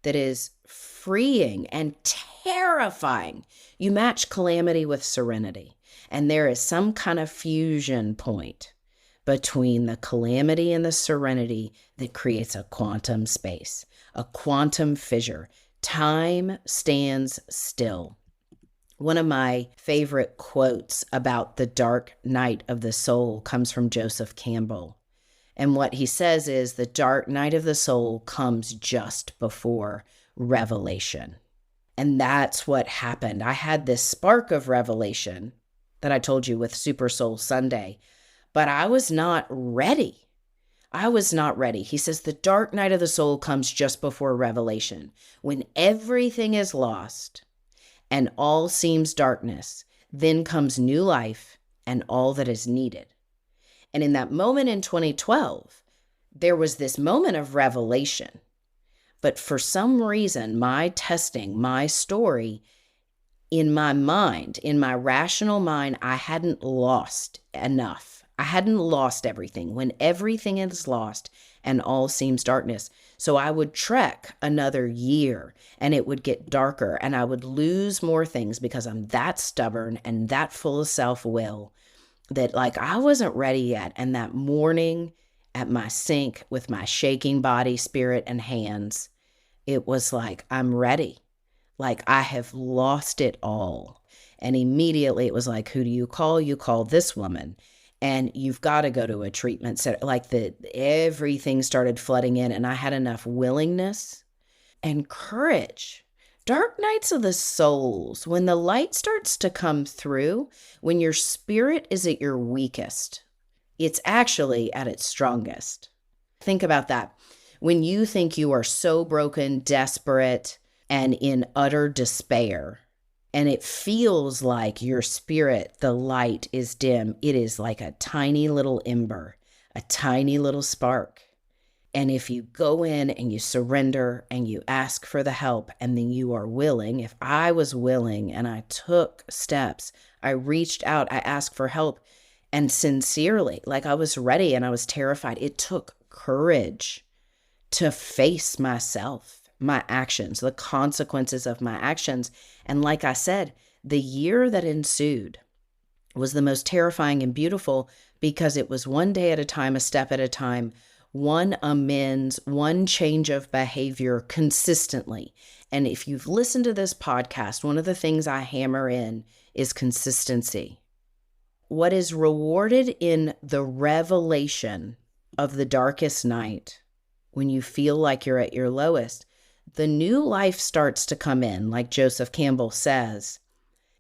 Speaker 1: that is freeing and terrifying. You match calamity with serenity, and there is some kind of fusion point between the calamity and the serenity that creates a quantum space, a quantum fissure. Time stands still. One of my favorite quotes about the dark night of the soul comes from Joseph Campbell. And what he says is, the dark night of the soul comes just before revelation. And that's what happened. I had this spark of revelation that I told you with Super Soul Sunday, but I was not ready. I was not ready. He says the dark night of the soul comes just before revelation, when everything is lost and all seems darkness. Then comes new life and all that is needed. And in that moment in 2012, there was this moment of revelation. But for some reason, my testing, my story, in my mind, in my rational mind, I hadn't lost enough. I hadn't lost everything. When everything is lost and all seems darkness. So I would trek another year and it would get darker and I would lose more things because I'm that stubborn and that full of self-will that, like, I wasn't ready yet. And that morning at my sink with my shaking body, spirit, and hands, it was like, I'm ready. Like, I have lost it all. And immediately it was like, who do you call? You call this woman. And you've got to go to a treatment center. Like everything started flooding in, and I had enough willingness and courage. Dark nights of the souls, when the light starts to come through, when your spirit is at your weakest, it's actually at its strongest. Think about that. When you think you are so broken, desperate, and in utter despair, and it feels like your spirit, the light is dim, it is like a tiny little ember, a tiny little spark. And if you go in and you surrender and you ask for the help, and then you are willing, if I was willing and I took steps, I reached out, I asked for help, and sincerely, like I was ready and I was terrified. It took courage to face myself, my actions, the consequences of my actions. And like I said, the year that ensued was the most terrifying and beautiful, because it was one day at a time, a step at a time, one amends, one change of behavior consistently. And if you've listened to this podcast, one of the things I hammer in is consistency. What is rewarded in the revelation of the darkest night, when you feel like you're at your lowest, the new life starts to come in, like Joseph Campbell says,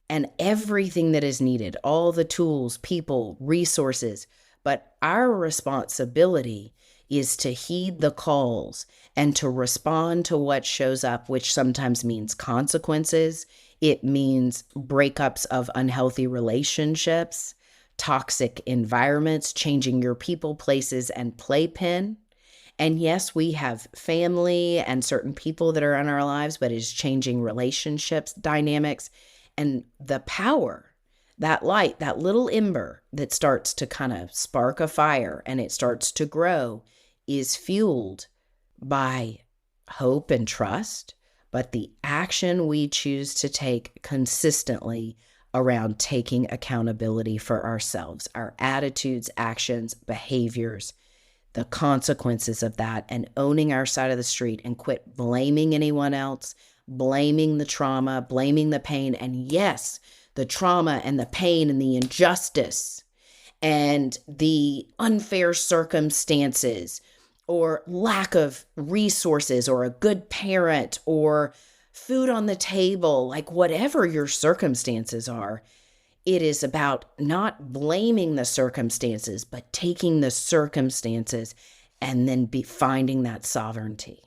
Speaker 1: and everything that is needed, all the tools, people, resources. But our responsibility is to heed the calls and to respond to what shows up, which sometimes means consequences. It means breakups of unhealthy relationships, toxic environments, changing your people, places, and playpen. And yes, we have family and certain people that are in our lives, but it's changing relationships, dynamics, and the power, that light, that little ember that starts to kind of spark a fire and it starts to grow, is fueled by hope and trust, but the action we choose to take consistently around taking accountability for ourselves, our attitudes, actions, behaviors, the consequences of that, and owning our side of the street, and quit blaming anyone else, blaming the trauma, blaming the pain. And yes, the trauma and the pain and the injustice and the unfair circumstances or lack of resources or a good parent or food on the table, like whatever your circumstances are, it is about not blaming the circumstances, but taking the circumstances and then finding that sovereignty,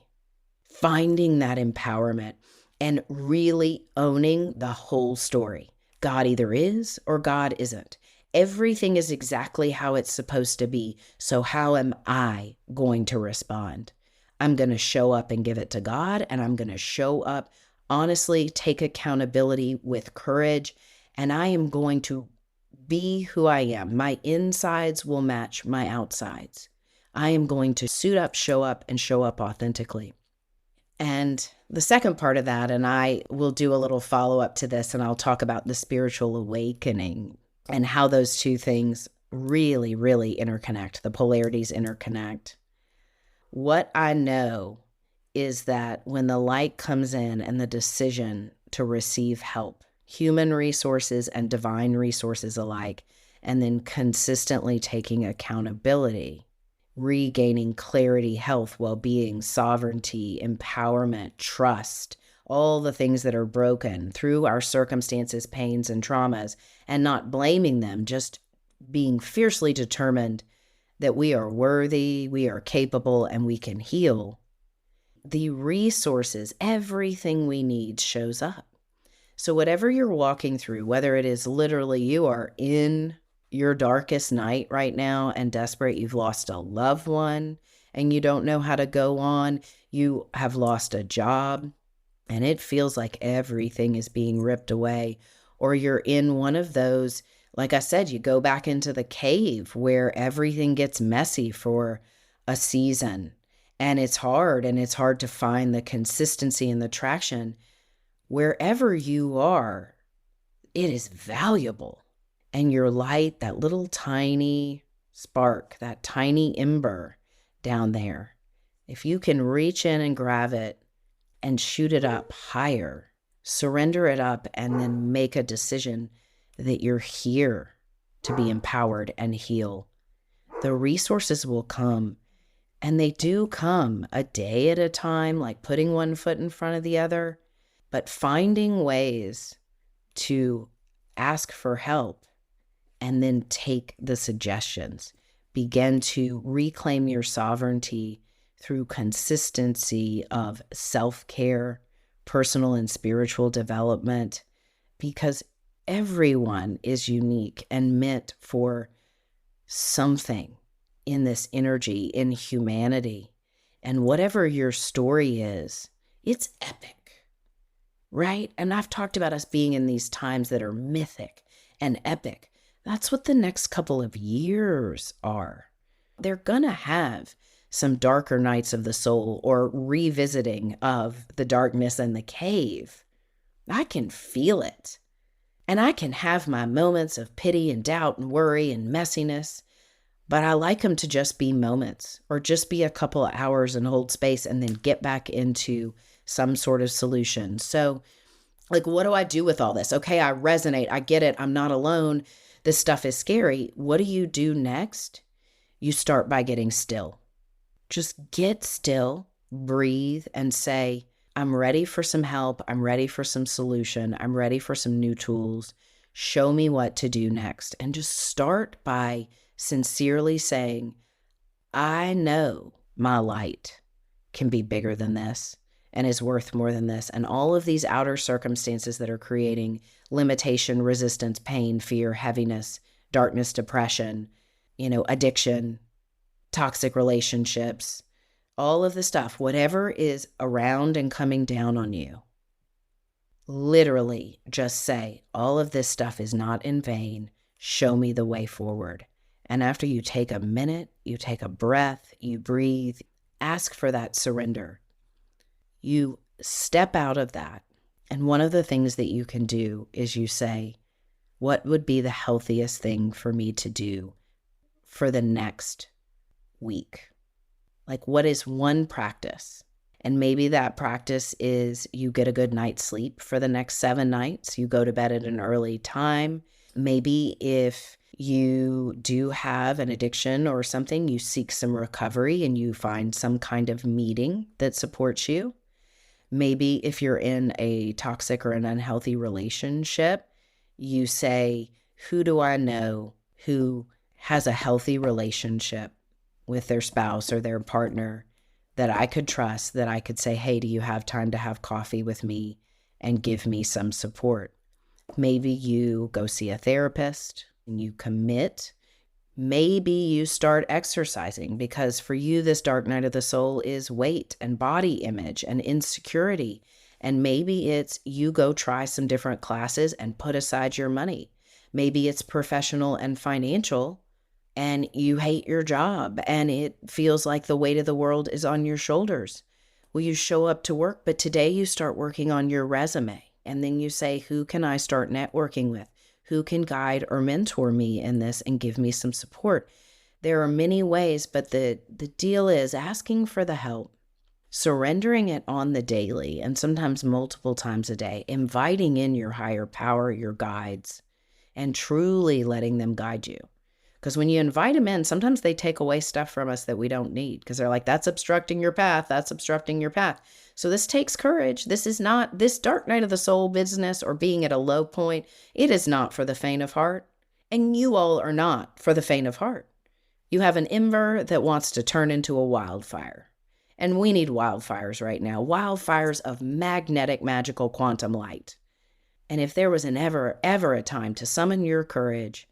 Speaker 1: finding that empowerment, and really owning the whole story. God either is or God isn't. Everything is exactly how it's supposed to be. So how am I going to respond? I'm going to show up and give it to God, and I'm going to show up honestly, take accountability with courage, and I am going to be who I am. My insides will match my outsides. I am going to suit up, and show up authentically. And the second part of that, and I will do a little follow-up to this, and I'll talk about the spiritual awakening and how those two things really, really interconnect. The polarities interconnect. What I know is that when the light comes in and the decision to receive help, human resources and divine resources alike, and then consistently taking accountability, regaining clarity, health, well-being, sovereignty, empowerment, trust, all the things that are broken through our circumstances, pains, and traumas, and not blaming them, just being fiercely determined that we are worthy, we are capable, and we can heal. The resources, everything we need shows up. So whatever you're walking through, whether it is literally you are in your darkest night right now and desperate, you've lost a loved one and you don't know how to go on, you have lost a job and it feels like everything is being ripped away, or you're in one of those, like I said, you go back into the cave where everything gets messy for a season and it's hard to find the consistency and the traction. Wherever you are, it is valuable. And your light, that little tiny spark, that tiny ember down there, if you can reach in and grab it and shoot it up higher, Surrender it up and then make a decision that you're here to be empowered and heal. The resources will come, and they do come a day at a time, like putting one foot in front of the other, but finding ways to ask for help and then take the suggestions. Begin to reclaim your sovereignty through consistency of self-care, personal and spiritual development, because everyone is unique and meant for something in this energy, in humanity. And whatever your story is, it's epic, right? And I've talked about us being in these times that are mythic and epic. That's what the next couple of years are. They're going to have some darker nights of the soul or revisiting of the darkness and the cave. I can feel it. And I can have my moments of pity and doubt and worry and messiness, but I like them to just be moments or just be a couple of hours and hold space and then get back into some sort of solution. So, like, what do I do with all this? Okay, I resonate. I get it. I'm not alone. This stuff is scary. What do you do next? You start by getting still. Just get still, breathe, and say, I'm ready for some help. I'm ready for some solution. I'm ready for some new tools. Show me what to do next. And just start by sincerely saying, I know my light can be bigger than this and is worth more than this. And all of these outer circumstances that are creating limitation, resistance, pain, fear, heaviness, darkness, depression, addiction, toxic relationships, all of the stuff, whatever is around and coming down on you, literally just say, all of this stuff is not in vain. Show me the way forward. And after you take a minute, you take a breath, you breathe, ask for that surrender. You step out of that. And one of the things that you can do is you say, what would be the healthiest thing for me to do for the next week? Like, what is one practice? And maybe that practice is you get a good night's sleep for the next 7 nights. You go to bed at an early time. Maybe if you do have an addiction or something, you seek some recovery and you find some kind of meeting that supports you. Maybe if you're in a toxic or an unhealthy relationship, you say, who do I know who has a healthy relationship with their spouse or their partner that I could trust, that I could say, hey, do you have time to have coffee with me and give me some support? Maybe you go see a therapist and you commit. Maybe you start exercising, because for you, this dark night of the soul is weight and body image and insecurity. And maybe it's you go try some different classes and put aside your money. Maybe it's professional and financial, and you hate your job and it feels like the weight of the world is on your shoulders. Well, you show up to work, but today you start working on your resume. And then you say, who can I start networking with? Who can guide or mentor me in this and give me some support? There are many ways, but the deal is asking for the help, surrendering it on the daily, and sometimes multiple times a day, inviting in your higher power, your guides, and truly letting them guide you. Because when you invite them in, sometimes they take away stuff from us that we don't need, because they're like, that's obstructing your path. That's obstructing your path. So this takes courage. This is not this dark night of the soul business or being at a low point. It is not for the faint of heart. And you all are not for the faint of heart. You have an ember that wants to turn into a wildfire. And we need wildfires right now. Wildfires of magnetic, magical quantum light. And if there was ever a time to summon your courage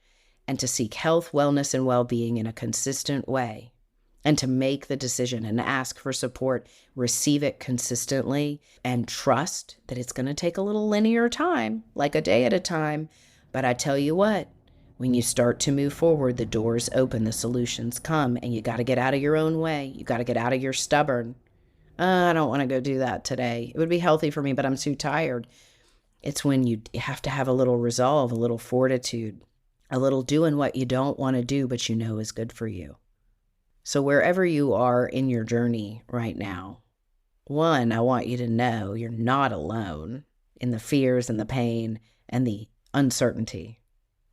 Speaker 1: and to seek health, wellness, and well-being in a consistent way, and to make the decision and ask for support, receive it consistently, and trust that it's going to take a little linear time, like a day at a time. But I tell you what, when you start to move forward, the doors open, the solutions come, and you got to get out of your own way. You got to get out of your stubborn. I don't want to go do that today. It would be healthy for me, but I'm too tired. It's when you have to have a little resolve, a little fortitude, a little doing what you don't want to do, but you know is good for you. So wherever you are in your journey right now, one, I want you to know you're not alone. in the fears and the pain and the uncertainty,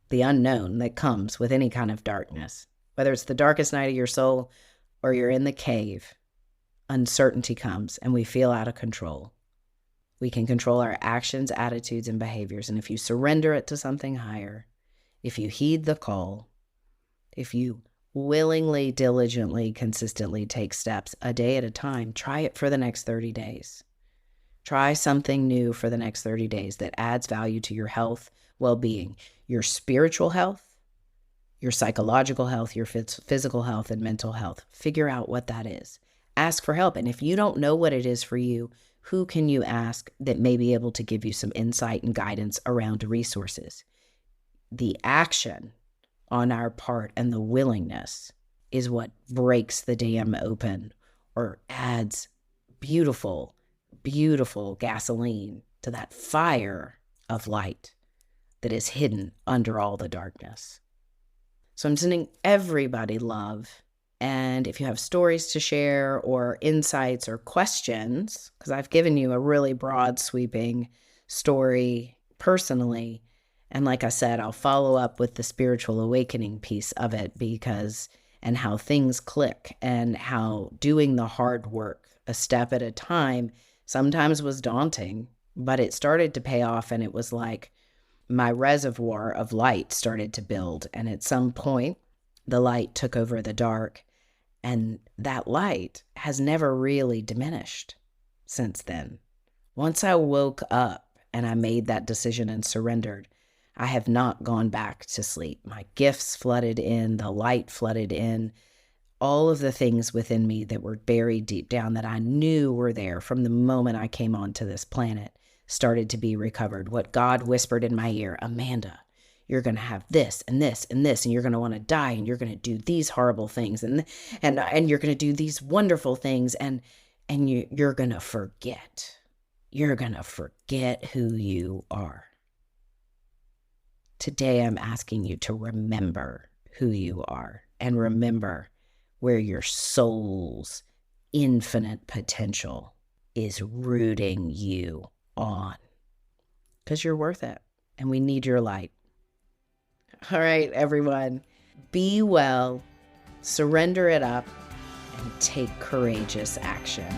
Speaker 1: the unknown that comes with any kind of darkness. Whether it's the darkest night of your soul or you're in the cave, uncertainty comes and we feel out of control. We can control our actions, attitudes, and behaviors. And if you surrender it to something higher, if you heed the call, if you willingly, diligently, consistently take steps a day at a time, try it for the next 30 days. Try something new for the next 30 days that adds value to your health, well-being, your spiritual health, your psychological health, your physical health, and mental health. Figure out what that is. Ask for help. And if you don't know what it is for you, who can you ask that may be able to give you some insight and guidance around resources? The action on our part and the willingness is what breaks the dam open or adds beautiful, beautiful gasoline to that fire of light that is hidden under all the darkness. So I'm sending everybody love. And if you have stories to share or insights or questions, because I've given you a really broad sweeping story personally, and like I said, I'll follow up with the spiritual awakening piece of it and how things click and how doing the hard work a step at a time sometimes was daunting, but it started to pay off. And it was like my reservoir of light started to build. And at some point, the light took over the dark. And that light has never really diminished since then. Once I woke up and I made that decision and surrendered, I have not gone back to sleep. My gifts flooded in, the light flooded in, all of the things within me that were buried deep down that I knew were there from the moment I came onto this planet started to be recovered. What God whispered in my ear, Amanda, you're going to have this and this and this, and you're going to want to die, and you're going to do these horrible things, and you're going to do these wonderful things, and you're going to forget. You're going to forget who you are. Today, I'm asking you to remember who you are and remember where your soul's infinite potential is rooting you on, because you're worth it, and we need your light. All right, everyone, be well, surrender it up, and take courageous action,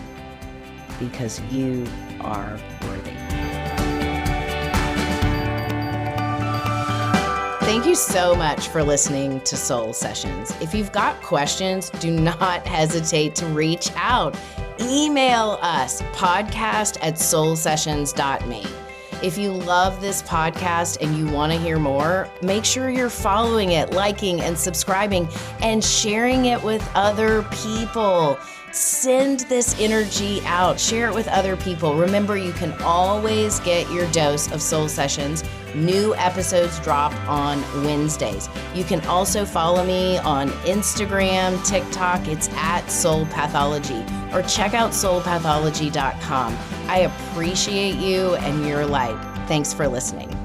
Speaker 1: because you are worthy. Thank you so much for listening to Soul Sessions. If you've got questions, do not hesitate to reach out. Email us, podcast@soulsessions.me. If you love this podcast and you want to hear more, make sure you're following it, liking and subscribing, and sharing it with other people. Send this energy out. Share it with other people. Remember, you can always get your dose of Soul Sessions. New episodes drop on Wednesdays. You can also follow me on Instagram, TikTok. It's @soulpathology, or check out soulpathology.com. I appreciate you and your light. Thanks for listening.